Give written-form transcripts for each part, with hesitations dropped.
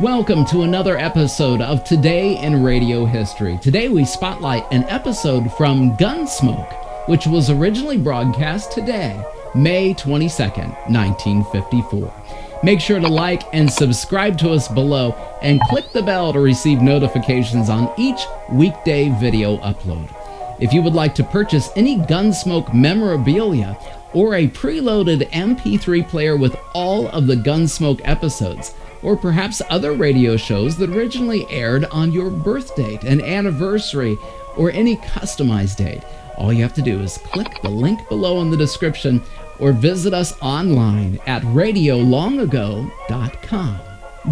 Welcome to another episode of Today in Radio History. Today we spotlight an episode from Gunsmoke, which was originally broadcast today, May 22nd, 1954. Make sure to like and subscribe to us below and click the bell to receive notifications on each weekday video upload. If you would like to purchase any Gunsmoke memorabilia or a preloaded MP3 player with all of the Gunsmoke episodes, or perhaps other radio shows that originally aired on your birth date, an anniversary, or any customized date, all you have to do is click the link below in the description or visit us online at RadioLongAgo.com.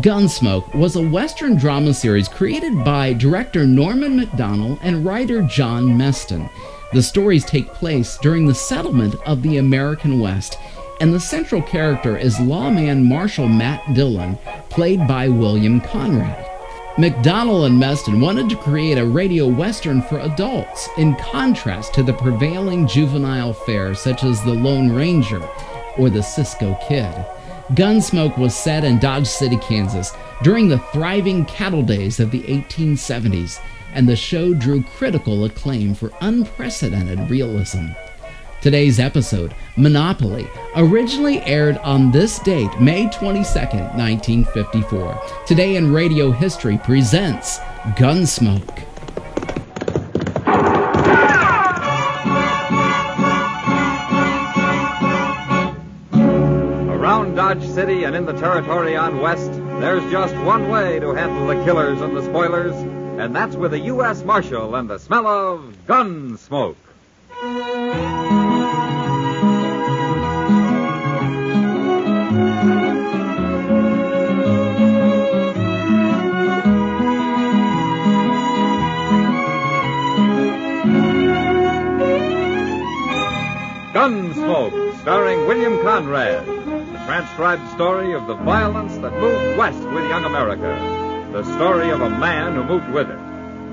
Gunsmoke was a Western drama series created by director Norman Macdonald and writer John Meston. The stories take place during the settlement of the American West, and the central character is lawman Marshal Matt Dillon, played by William Conrad. Macdonald and Meston wanted to create a radio western for adults, in contrast to the prevailing juvenile fare such as The Lone Ranger or The Cisco Kid. Gunsmoke was set in Dodge City, Kansas, during the thriving cattle days of the 1870s, and the show drew critical acclaim for unprecedented realism. Today's episode, Monopoly, originally aired on this date, May 22nd, 1954. Today in Radio History presents Gunsmoke. Around Dodge City and in the territory on West, there's just one way to handle the killers and the spoilers, and that's with a U.S. Marshal and the smell of Gunsmoke. Gunsmoke, starring William Conrad. The transcribed story of the violence that moved west with young America. The story of a man who moved with it.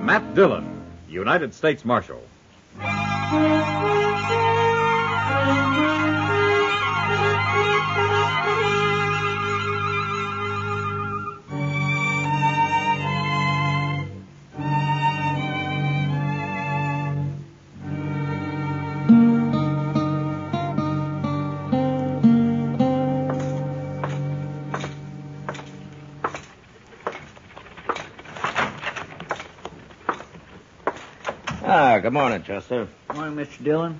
Matt Dillon, United States Marshal. Good morning, Chester. Good morning, Mr. Dillon.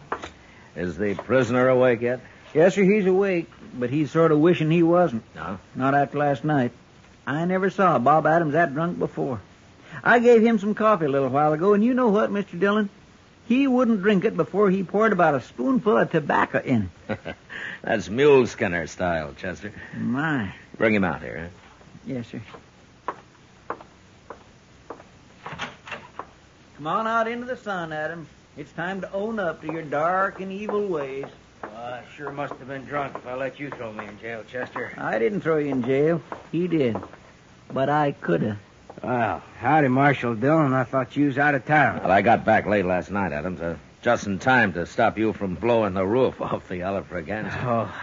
Is the prisoner awake yet? Yes, sir, he's awake, but he's sort of wishing he wasn't. No? Not after last night. I never saw Bob Adams that drunk before. I gave him some coffee a little while ago, and you know what, Mr. Dillon? He wouldn't drink it before he poured about a spoonful of tobacco in it. That's mule skinner style, Chester. My. Bring him out here, huh? Yes, sir. Come on out into the sun, Adams. It's time to own up to your dark and evil ways. Well, I sure must have been drunk if I let you throw me in jail, Chester. I didn't throw you in jail. He did. But I could have. Well, howdy, Marshal Dillon. I thought you was out of town. Well, I got back late last night, Adams. Just in time to stop you from blowing the roof off the Alfraganza. Oh,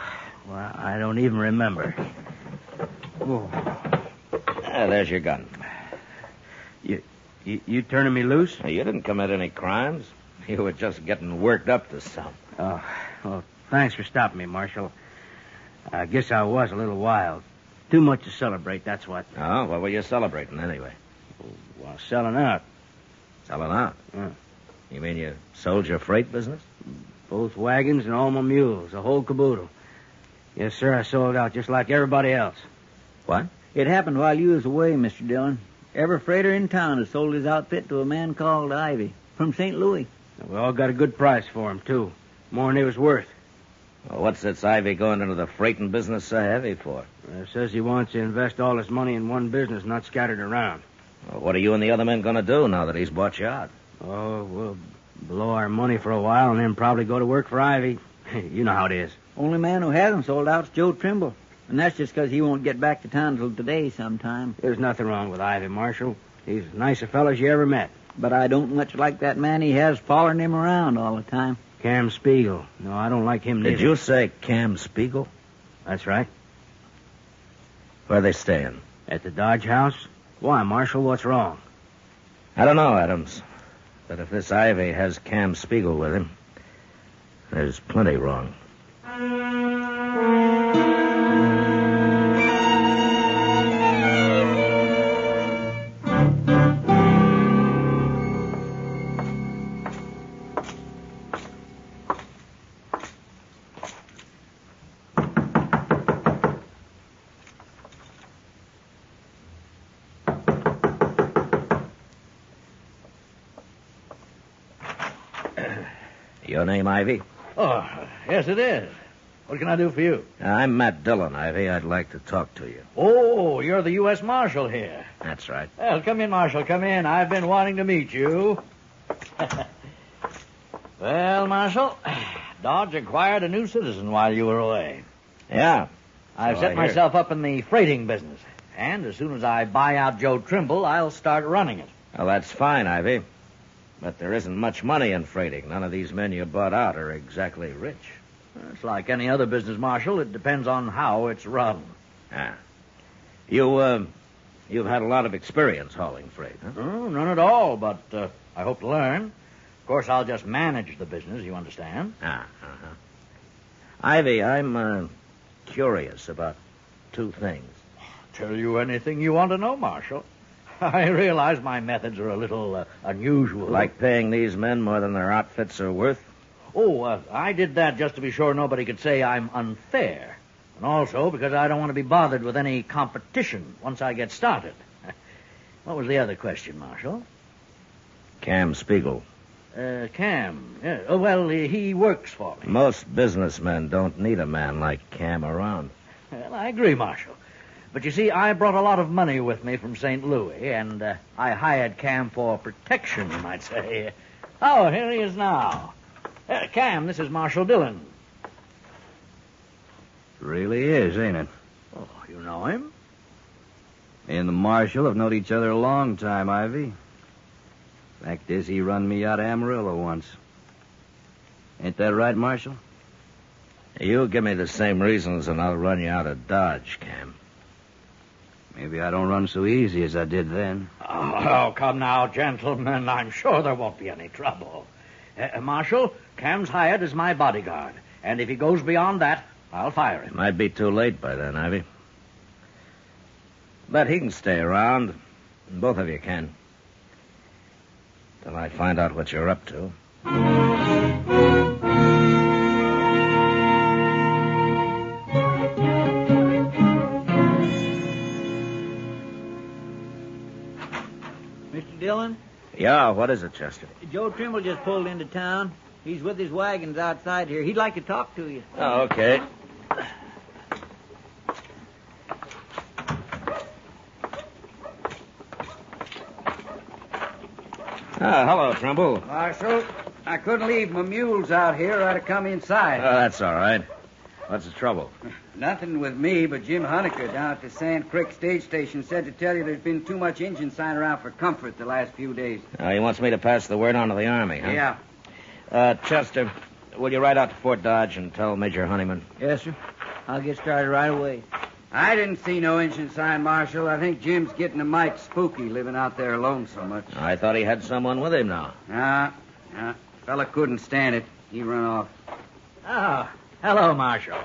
well, I don't even remember. Oh. There's your gun. You turning me loose? You didn't commit any crimes. You were just getting worked up to some. Oh, well, thanks for stopping me, Marshal. I guess I was a little wild. Too much to celebrate, that's what. Oh, what were you celebrating anyway? Well, selling out. Selling out? Yeah. You mean you sold your freight business? Both wagons and all my mules, the whole caboodle. Yes, sir, I sold out just like everybody else. What? It happened while you was away, Mr. Dillon. Every freighter in town has sold his outfit to a man called Ivy from St. Louis. We all got a good price for him, too. More than he was worth. Well, what's this Ivy going into the freighting business so heavy for? Says he wants to invest all his money in one business, not scattered around. Well, what are you and the other men going to do now that he's bought you out? Oh, we'll blow our money for a while and then probably go to work for Ivy. You know how it is. Only man who hasn't sold out's Joe Trimble. And that's just because he won't get back to town till today sometime. There's nothing wrong with Ivy, Marshal. He's as nice a fellow as you ever met. But I don't much like that man he has following him around all the time. Cam Spiegel. No, I don't like him neither. Did you say Cam Spiegel? That's right. Where are they staying? At the Dodge house? Why, Marshal, what's wrong? I don't know, Adams. But if this Ivy has Cam Spiegel with him, there's plenty wrong. Your name, Ivy? Oh, yes, it is. What can I do for you? I'm Matt Dillon, Ivy. I'd like to talk to you. Oh, you're the U.S. Marshal here. That's right. Well, come in, Marshal, come in. I've been wanting to meet you. Well, Marshal, Dodge acquired a new citizen while you were away. Yeah. I've So set I myself up in the freighting business. And as soon as I buy out Joe Trimble, I'll start running it. Well, that's fine, Ivy. But there isn't much money in freighting. None of these men you bought out are exactly rich. It's like any other business, Marshal. It depends on how it's run. Ah. You've had a lot of experience hauling freight, huh? Oh, none at all, but I hope to learn. Of course, I'll just manage the business, you understand? Ivy, I'm curious about two things. Tell you anything you want to know, Marshal. I realize my methods are a little unusual. Like paying these men more than their outfits are worth? Oh, I did that just to be sure nobody could say I'm unfair. And also because I don't want to be bothered with any competition once I get started. What was the other question, Marshal? Cam Spiegel. Cam. Yeah. Oh, well, he works for me. Most businessmen don't need a man like Cam around. Well, I agree, Marshal. But you see, I brought a lot of money with me from St. Louis, and I hired Cam for protection, you might say. Oh, here he is now. Cam, this is Marshal Dillon. Really is, ain't it? Oh, you know him? Me and the Marshal have known each other a long time, Ivy. Fact is, he run me out of Amarillo once. Ain't that right, Marshal? You give me the same reasons and I'll run you out of Dodge, Cam. Maybe I don't run so easy as I did then. Oh, come now, gentlemen. I'm sure there won't be any trouble. Marshal, Cam's hired as my bodyguard. And if he goes beyond that, I'll fire him. Might be too late by then, Ivy. But he can stay around. Both of you can. Till I find out what you're up to. Mr. Dillon, Yeah, what is it, Chester? Joe Trimble just pulled into town. He's with his wagons outside here. He'd like to talk to you. Oh, okay. Hello, Trimble. Marshal, I couldn't leave my mules out here. I'd have come inside. That's all right. What's the trouble? Nothing with me, but Jim Honecker down at the Sand Creek stage station said to tell you there's been too much engine sign around for comfort the last few days. He wants me to pass the word on to the Army, huh? Yeah. Chester, will you ride out to Fort Dodge and tell Major Honeyman? Yes, sir. I'll get started right away. I didn't see no engine sign, Marshal. I think Jim's getting a mite spooky living out there alone so much. I thought he had someone with him now. Nah. Fella couldn't stand it. He run off. Oh, hello, Marshal.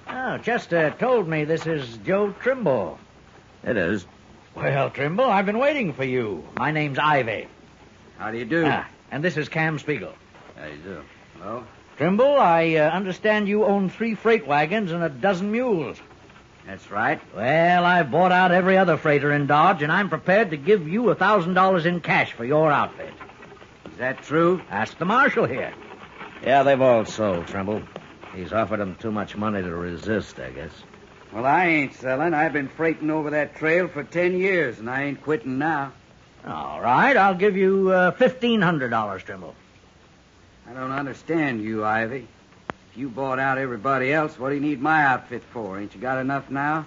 Oh, Chester told me this is Joe Trimble. It is. Well, Trimble, I've been waiting for you. My name's Ivy. How do you do? And this is Cam Spiegel. How you do? Hello? Trimble, I understand you own 3 freight wagons and a dozen mules. That's right. Well, I've bought out every other freighter in Dodge, and I'm prepared to give you $1,000 in cash for your outfit. Is that true? Ask the marshal here. Yeah, they've all sold, Trimble. He's offered them too much money to resist, I guess. Well, I ain't selling. I've been freighting over that trail for 10 years, and I ain't quitting now. All right, I'll give you $1,500, Trimble. I don't understand you, Ivy. If you bought out everybody else, what do you need my outfit for? Ain't you got enough now?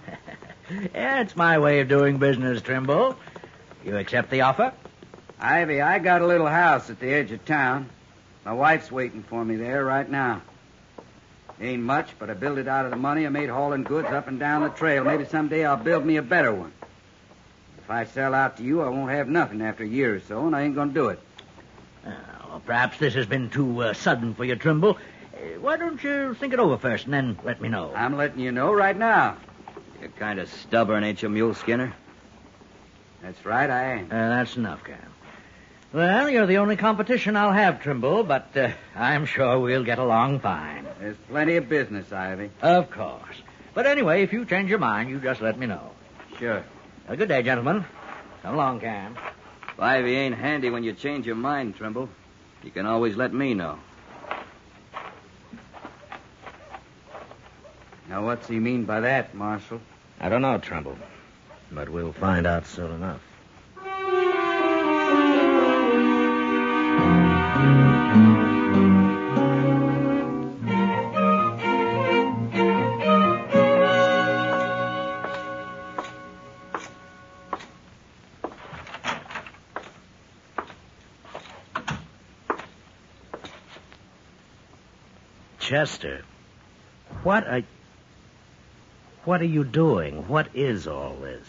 Yeah, it's my way of doing business, Trimble. You accept the offer? Ivy, I got a little house at the edge of town. My wife's waiting for me there right now. Ain't much, but I built it out of the money I made hauling goods up and down the trail. Maybe someday I'll build me a better one. If I sell out to you, I won't have nothing after a year or so, and I ain't going to do it. Well, perhaps this has been too sudden for you, Trimble. Why don't you think it over first and then let me know? I'm letting you know right now. You're kind of stubborn, ain't you, Mule Skinner? That's right, I am. That's enough, Cam. Well, you're the only competition I'll have, Trimble, but I'm sure we'll get along fine. There's plenty of business, Ivy. Of course. But anyway, if you change your mind, you just let me know. Sure. Good day, gentlemen. Come along, Cam. If Ivy ain't handy when you change your mind, Trimble, you can always let me know. Now, what's he mean by that, Marshal? I don't know, Trimble, but we'll find out soon enough. Chester, what are you doing? What is all this?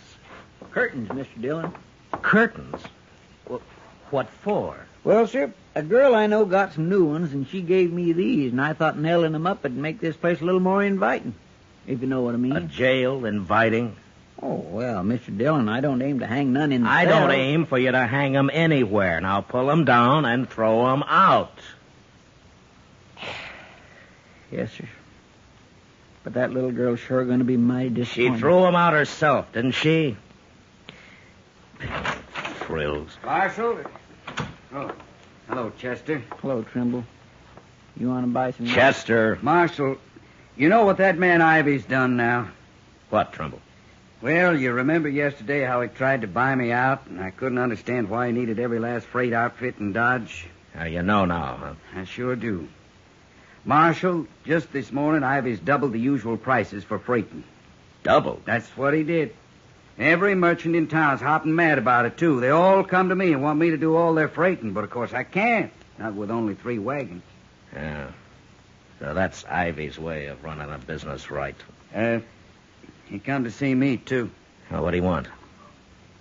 Curtains, Mr. Dillon. Curtains? What for? Well, sir, a girl I know got some new ones, and she gave me these, and I thought nailing them up would make this place a little more inviting, if you know what I mean. A jail inviting? Oh, well, Mr. Dillon, I don't aim to hang none in the I cell. don't aim for you to hang 'em anywhere. Now pull 'em down and throw 'em out. Yes, sir. But that little girl's sure going to be mighty She disappointed. threw 'em out herself, didn't she? Frills. Marshal? Oh, hello, Chester. Hello, Trimble. You want to buy some... Chester. Marshal, you know what that man Ivy's done now? What, Trimble? Well, you remember yesterday how he tried to buy me out, and I couldn't understand why he needed every last freight outfit in Dodge? Now you know now, huh? I sure do. Marshal, just this morning, Ivy's doubled the usual prices for freighting. Doubled? That's what he did. Every merchant in town's hopping mad about it, too. They all come to me and want me to do all their freighting, but of course I can't. Not with only 3 wagons. Yeah. So that's Ivy's way of running a business right. He come to see me, too. Well, what do you want?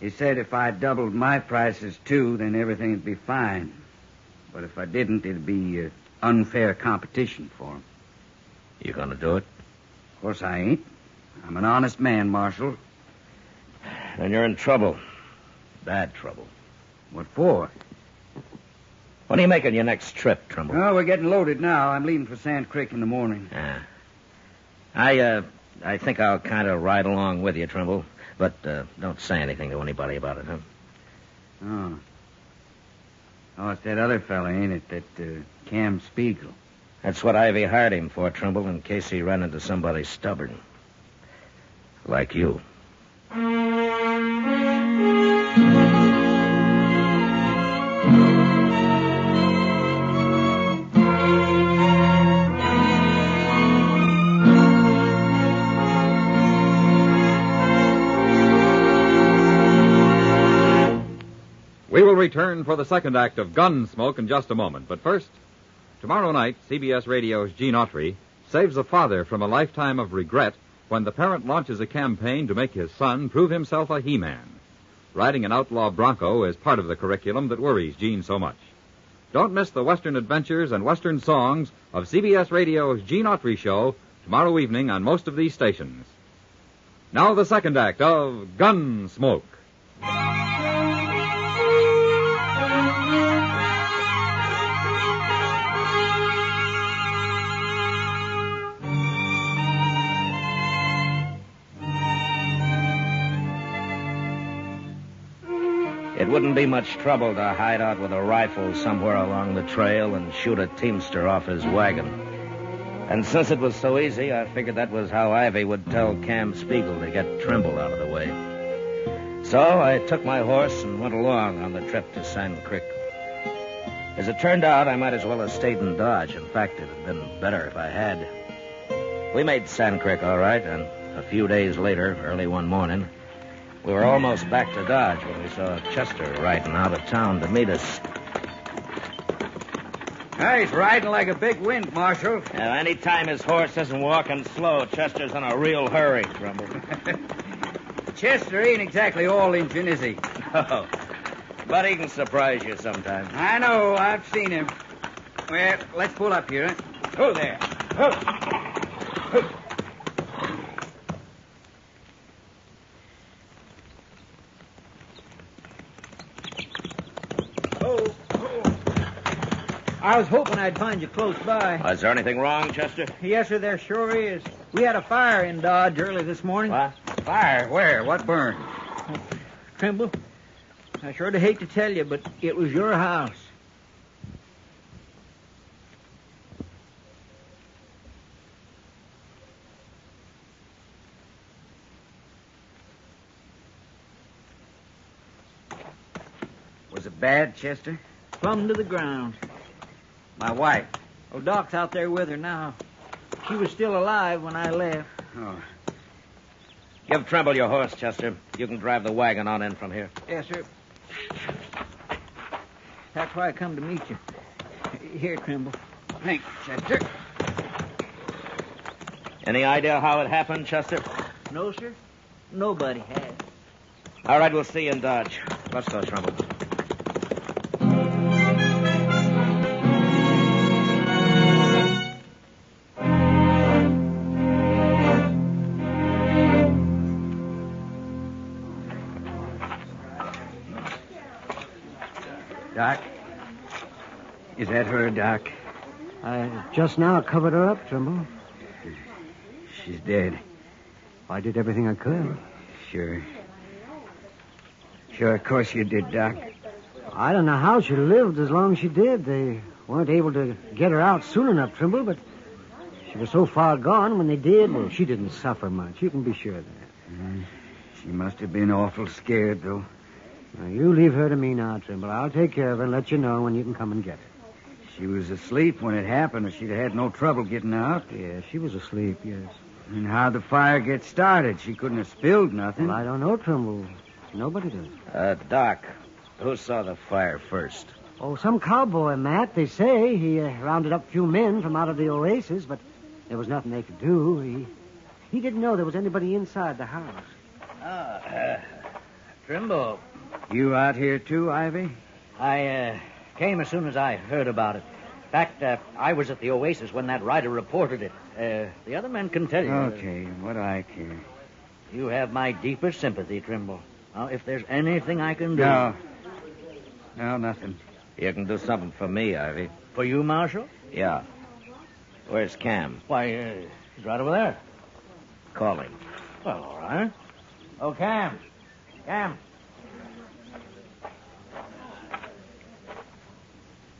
He said if I doubled my prices, too, then everything would be fine. But if I didn't, it'd be unfair competition for him. You gonna do it? Of course I ain't. I'm an honest man, Marshal. Then you're in trouble. Bad trouble. What for? When are you making your next trip, Trimble? Oh, we're getting loaded now. I'm leaving for Sand Creek in the morning. I think I'll kind of ride along with you, Trimble. But don't say anything to anybody about it, huh? Oh. Oh, it's that other fella, ain't it? That Cam Spiegel. That's what Ivy hired him for, Trimble, in case he ran into somebody stubborn. Like you. We will return for the second act of Gunsmoke in just a moment. But first, tomorrow night, CBS Radio's Gene Autry saves a father from a lifetime of regret when the parent launches a campaign to make his son prove himself a he-man. Riding an outlaw bronco is part of the curriculum that worries Gene so much. Don't miss the Western adventures and Western songs of CBS Radio's Gene Autry Show tomorrow evening on most of these stations. Now the second act of Gunsmoke. It wouldn't be much trouble to hide out with a rifle somewhere along the trail and shoot a teamster off his wagon. And since it was so easy, I figured that was how Ivy would tell Cam Spiegel to get Trimble out of the way. So I took my horse and went along on the trip to Sand Creek. As it turned out, I might as well have stayed in Dodge. In fact, it would have been better if I had. We made Sand Creek all right, and a few days later, early one morning, We were almost back to Dodge when we saw Chester riding out of town to meet us. He's riding like a big wind, Marshal. Any time his horse isn't walking slow, Chester's in a real hurry, Trumbull. Chester ain't exactly all Injun, is he? No. But he can surprise you sometimes. I know. I've seen him. Well, let's pull up here. Oh, there. I was hoping I'd find you close by. Is there anything wrong, Chester? Yes, sir, there sure is. We had a fire in Dodge early this morning. What? Fire? Where? What burned? Trimble, I sure do hate to tell you, but it was your house. Was it bad, Chester? Plumb to the ground. My wife. Oh, Doc's out there with her now. She was still alive when I left. Oh. Give Trumbull your horse, Chester. You can drive the wagon on in from here. Yes, sir. That's why I come to meet you. Here, Trimble. Thanks, Chester. Any idea how it happened, Chester? No, sir. Nobody has. All right, we'll see you in Dodge. Let's go, Trumbull. Doc? Is that her, Doc? I just now covered her up, Trimble. She's dead. I did everything I could. Sure. Sure, of course you did, Doc. I don't know how she lived as long as she did. They weren't able to get her out soon enough, Trimble, but she was so far gone when they did. Well, she didn't suffer much. You can be sure of that. She must have been awful scared, though. Now, you leave her to me now, Trimble. I'll take care of her and let you know when you can come and get her. She was asleep when it happened, or she'd have had no trouble getting out. Yeah, she was asleep, yes. And how'd the fire get started? She couldn't have spilled nothing. Well, I don't know, Trimble. Nobody does. Doc, who saw the fire first? Oh, some cowboy, Matt, they say. He rounded up a few men from out of the oasis, but there was nothing they could do. He didn't know there was anybody inside the house. Trimble, You out here, too, Ivy? I came as soon as I heard about it. In fact, I was at the Oasis when that rider reported it. The other men can tell you. Okay, what do I care? You have my deepest sympathy, Trimble. Now, if there's anything I can do... No, nothing. You can do something for me, Ivy. For you, Marshal? Yeah. Where's Cam? Why, he's right over there. Call him. Well, all right. Oh, Cam. Cam.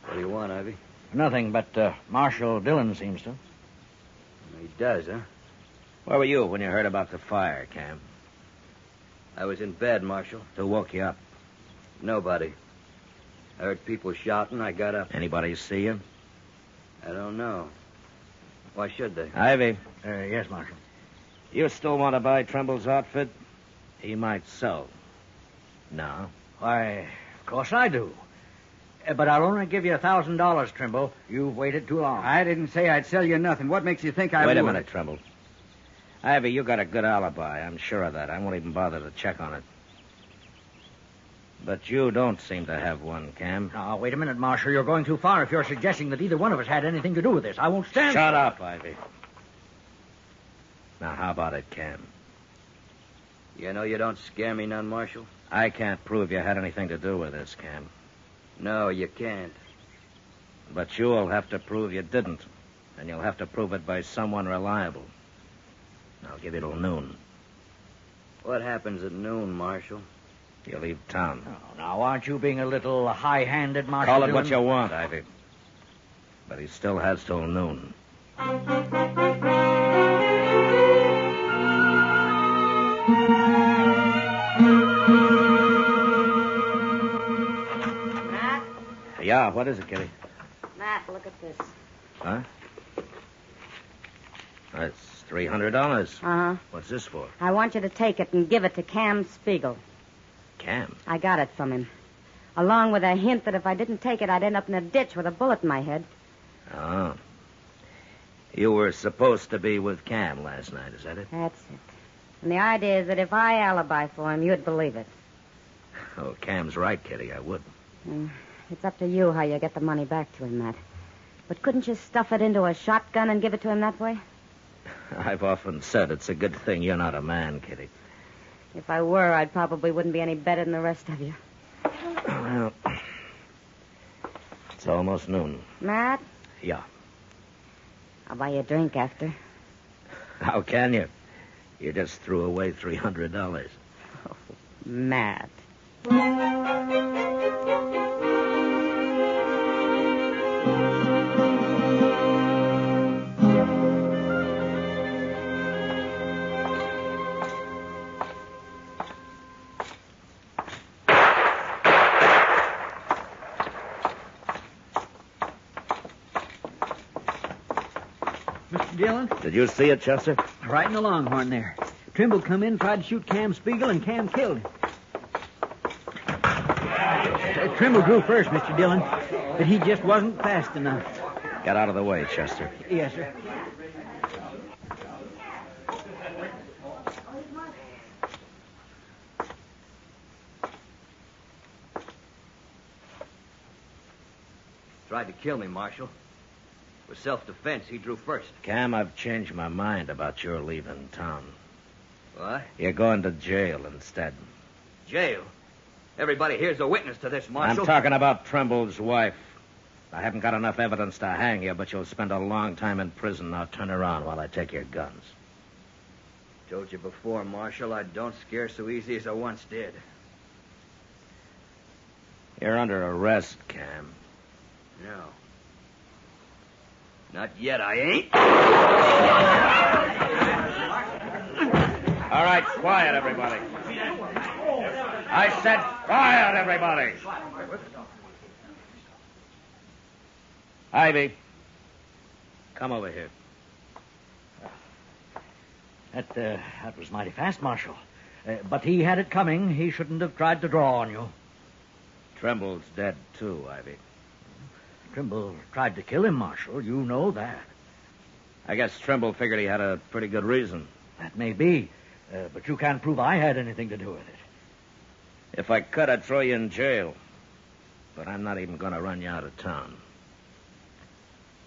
What do you want, Ivy? Nothing, but Marshal Dillon seems to. He does, huh? Where were you when you heard about the fire, Cam? I was in bed, Marshal. Who woke you up? Nobody. I heard people shouting. I got up. Anybody see you? I don't know. Why should they? Ivy, Yes, Marshal. you still want to buy Trimble's outfit? He might sell. No. Why, of course I do. But I'll only give you $1,000, Trimble. You've waited too long. I didn't say I'd sell you nothing. What makes you think I would? Wait a minute, Trimble. Ivy, you got a good alibi. I'm sure of that. I won't even bother to check on it. But you don't seem to have one, Cam. Now, wait a minute, Marshal. You're going too far if you're suggesting that either one of us had anything to do with this. I won't stand... Shut up, Ivy. Now, how about it, Cam? You know you don't scare me none, Marshal. I can't prove you had anything to do with this, Cam. No, you can't. But you'll have to prove you didn't. And you'll have to prove it by someone reliable. I'll give you till noon. What happens at noon, Marshal? You leave town. Oh, now, aren't you being a little high-handed, Marshal? Call it Dillon? what you want, Ivy. But he still has till noon. Matt? Yeah, what is it, Kitty? Matt, look at this. Huh? That's $300. Uh-huh. What's this for? I want you to take it and give it to Cam Spiegel. Cam? I got it from him. Along with a hint that if I didn't take it, I'd end up in a ditch with a bullet in my head. Oh. You were supposed to be with Cam last night, is that it? That's it. And the idea is that if I alibi for him, you'd believe it. Oh, Cam's right, Kitty. I would. It's up to you how you get the money back to him, Matt. But couldn't you stuff it into a shotgun and give it to him that way? I've often said it's a good thing you're not a man, Kitty. If I were, I probably wouldn't be any better than the rest of you. Well, it's almost noon. Matt? Yeah. I'll buy you a drink after. How can you? You just threw away $300. Oh, Matt. Mr. Dillon? Did you see it, Chester? Right in the Longhorn there. Trimble come in, tried to shoot Cam Spiegel, and Cam killed him. Trimble drew first, Mr. Dillon, but he just wasn't fast enough. Get out of the way, Chester. Yes, sir. Tried to kill me, Marshal. It was self-defense. He drew first. Cam, I've changed my mind about your leaving town. What? You're going to jail instead. Jail? Everybody here's a witness to this, Marshal. I'm talking about Trimble's wife. I haven't got enough evidence to hang you, but you'll spend a long time in prison. Now turn around while I take your guns. Told you before, Marshal, I don't scare so easy as I once did. You're under arrest, Cam. No. Not yet, I ain't. All right, quiet, everybody. I said quiet, everybody. Ivy, come over here. That was mighty fast, Marshal. But he had it coming. He shouldn't have tried to draw on you. Trimble's dead, too, Ivy. Trimble tried to kill him, Marshal. You know that. I guess Trimble figured he had a pretty good reason. That may be. But you can't prove I had anything to do with it. If I could, I'd throw you in jail. But I'm not even going to run you out of town.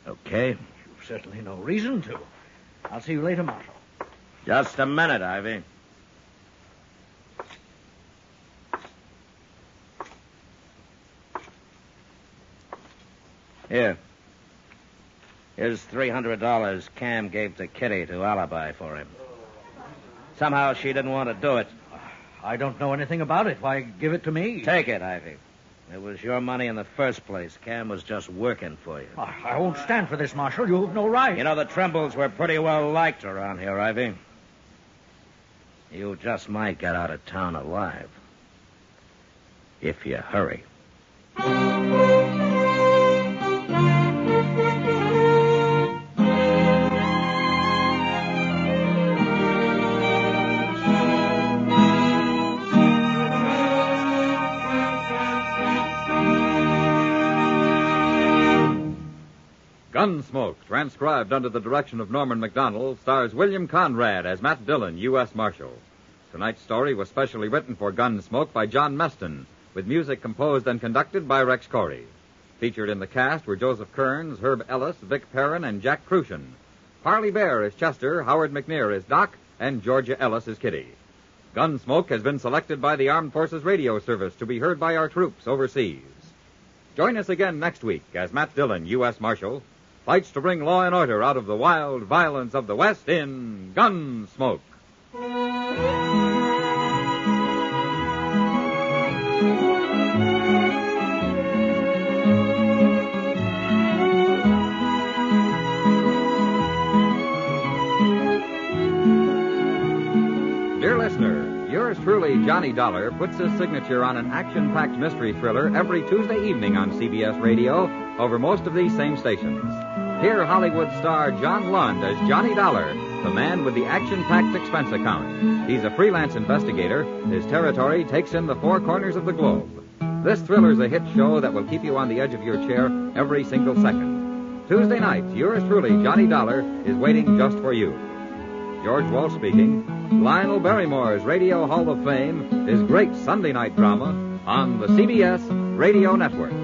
Okay? You've certainly no reason to. I'll see you later, Marshal. Just a minute, Ivy. Here. Here's $300 Cam gave to Kitty to alibi for him. Somehow she didn't want to do it. I don't know anything about it. Why, give it to me. Take it, Ivy. It was your money in the first place. Cam was just working for you. I won't stand for this, Marshal. You have no right. You know, the Trimbles were pretty well liked around here, Ivy. You just might get out of town alive. If you hurry. Gunsmoke, transcribed under the direction of Norman Macdonnell, stars William Conrad as Matt Dillon, U.S. Marshal. Tonight's story was specially written for Gunsmoke by John Meston, with music composed and conducted by Rex Corey. Featured in the cast were Joseph Kearns, Herb Ellis, Vic Perrin, and Jack Crucian. Parley Bear is Chester, Howard McNear is Doc, and Georgia Ellis is Kitty. Gunsmoke has been selected by the Armed Forces Radio Service to be heard by our troops overseas. Join us again next week as Matt Dillon, U.S. Marshal, fights to bring law and order out of the wild violence of the West in Gunsmoke. Dear listener, yours truly, Johnny Dollar, puts his signature on an action-packed mystery thriller every Tuesday evening on CBS Radio over most of these same stations. Hear Hollywood star John Lund as Johnny Dollar, the man with the action-packed expense account. He's a freelance investigator. His territory takes in the four corners of the globe. This thriller's a hit show that will keep you on the edge of your chair every single second. Tuesday night, yours truly, Johnny Dollar, is waiting just for you. George Walsh speaking. Lionel Barrymore's Radio Hall of Fame is great Sunday night drama on the CBS Radio Network.